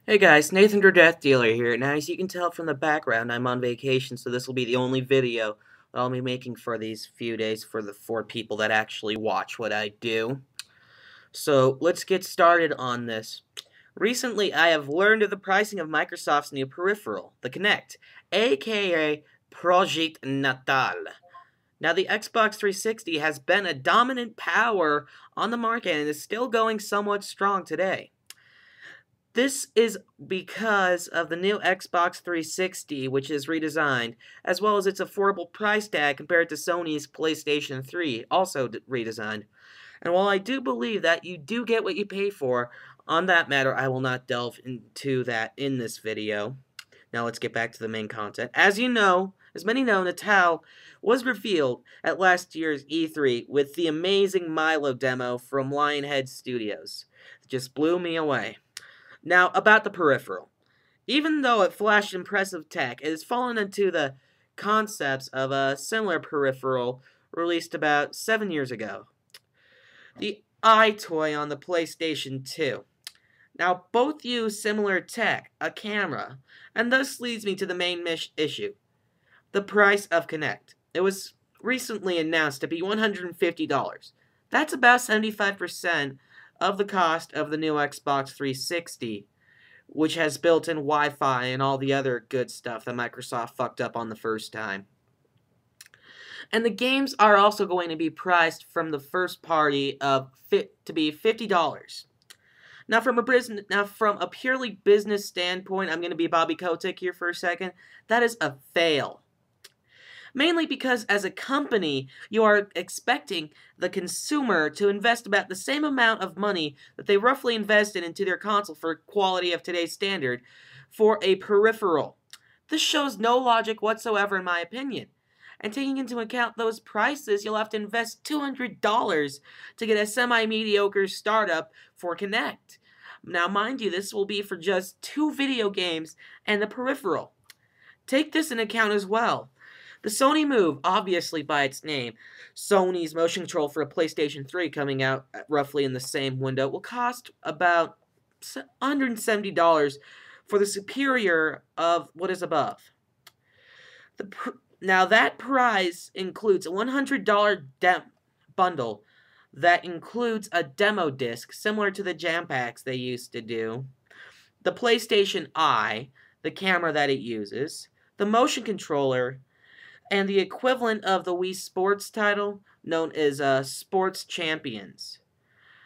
Hey guys, Nathan your Death Dealer here. Now, as you can tell from the background, I'm on vacation, so this will be the only video that I'll be making for these few days for the 4 people that actually watch what I do. So, let's get started on this. Recently, I have learned of the pricing of Microsoft's new peripheral, the Kinect, aka Project Natal. Now, the Xbox 360 has been a dominant power on the market and is still going somewhat strong today. This is because of the new Xbox 360, which is redesigned, as well as its affordable price tag compared to Sony's PlayStation 3, also redesigned. And while I do believe that you do get what you pay for, on that matter, I will not delve into that in this video. Now let's get back to the main content. As you know, as many know, Natal was revealed at last year's E3 with the amazing Milo demo from Lionhead Studios. It just blew me away. Now, about the peripheral. Even though it flashed impressive tech, it has fallen into the concepts of a similar peripheral released about 7 years ago. The iToy on the PlayStation 2. Now, both use similar tech, a camera, and thus leads me to the main issue. The price of Kinect. It was recently announced to be $150. That's about 75% of the cost of the new Xbox 360, which has built-in Wi-Fi and all the other good stuff that Microsoft fucked up on the first time. And the games are also going to be priced from the first party to be $50. Now, from a purely business standpoint, I'm going to be Bobby Kotick here for a second. That is a fail. Mainly because as a company, you are expecting the consumer to invest about the same amount of money that they roughly invested into their console for quality of today's standard for a peripheral. This shows no logic whatsoever in my opinion. And taking into account those prices, you'll have to invest $200 to get a semi-mediocre startup for Kinect. Now, mind you, this will be for just 2 video games and the peripheral. Take this into account as well. The Sony Move, obviously by its name, Sony's motion control for a PlayStation 3 coming out roughly in the same window, will cost about $170 for the superior of what is above. Now that price includes a $100 bundle that includes a demo disc similar to the jam packs they used to do, the PlayStation Eye, the camera that it uses, the motion controller, and the equivalent of the Wii Sports title known as Sports Champions.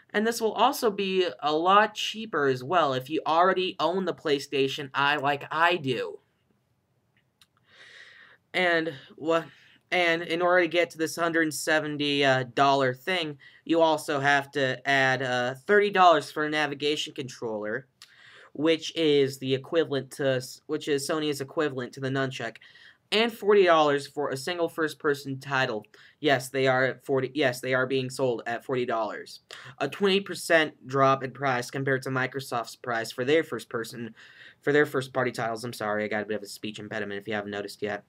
And this will also be a lot cheaper as well if you already own the PlayStation Eye like I do. And in order to get to this $170 thing, you also have to add $30 for a navigation controller, which is Sony's equivalent to the nunchuck, and $40 for a single first-person title. Yes, they are at they are being sold at $40. A 20% drop in price compared to Microsoft's price for their first-party titles. I'm sorry, I got a bit of a speech impediment if you haven't noticed yet.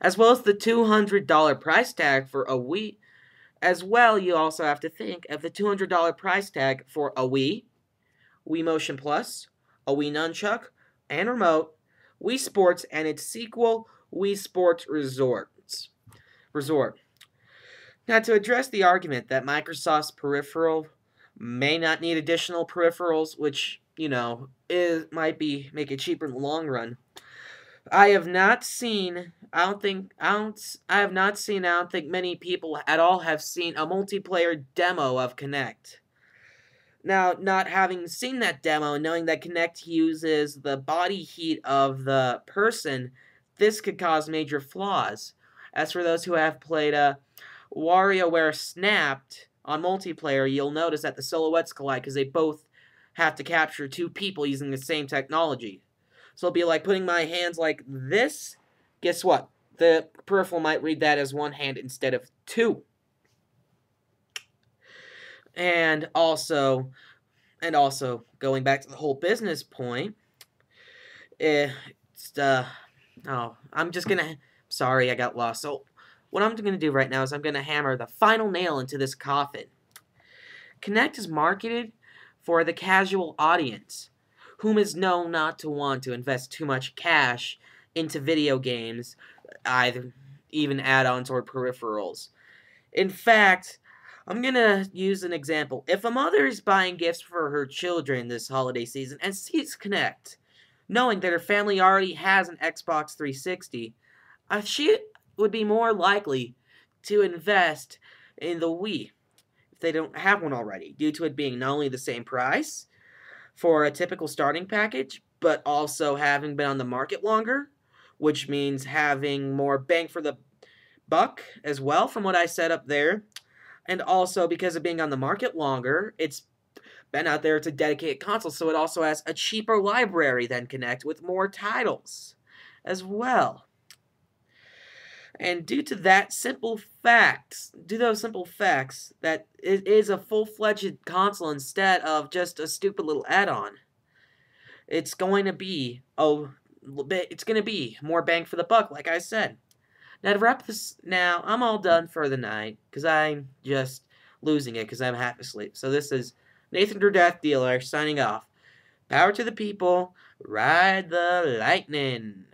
As well as the $200 price tag for a Wii. As well, you also have to think of the $200 price tag for a Wii, Wii Motion Plus, a Wii Nunchuck, and remote, Wii Sports, and its sequel, Wii Sports Resort. Now, to address the argument that Microsoft's peripheral may not need additional peripherals, which, you know, might make it cheaper in the long run, I don't think many people at all have seen a multiplayer demo of Kinect. Now, not having seen that demo and knowing that Kinect uses the body heat of the person, this could cause major flaws. As for those who have played WarioWare Snapped on multiplayer, you'll notice that the silhouettes collide because they both have to capture 2 people using the same technology. So it'll be like putting my hands like this. Guess what? The peripheral might read that as 1 hand instead of 2. And also, going back to the whole business point, sorry, I got lost. So, what I'm going to do right now is I'm going to hammer the final nail into this coffin. Kinect is marketed for the casual audience, whom is known not to want to invest too much cash into video games, either even add-ons or peripherals. In fact, I'm gonna use an example. If a mother is buying gifts for her children this holiday season and sees Kinect, knowing that her family already has an Xbox 360, she would be more likely to invest in the Wii if they don't have one already, due to it being not only the same price for a typical starting package, but also having been on the market longer, which means having more bang for the buck as well, from what I said up there. And also, because of being on the market longer, it's been out there. It's a dedicated console, so it also has a cheaper library than Kinect with more titles as well. And due to those simple facts, that it is a full-fledged console instead of just a stupid little add-on, it's going to be more bang for the buck, like I said. Now to wrap this, I'm all done for the night because I'm just losing it because I'm half asleep. So this is Nathan Drew Death Dealer signing off. Power to the people, ride the lightning.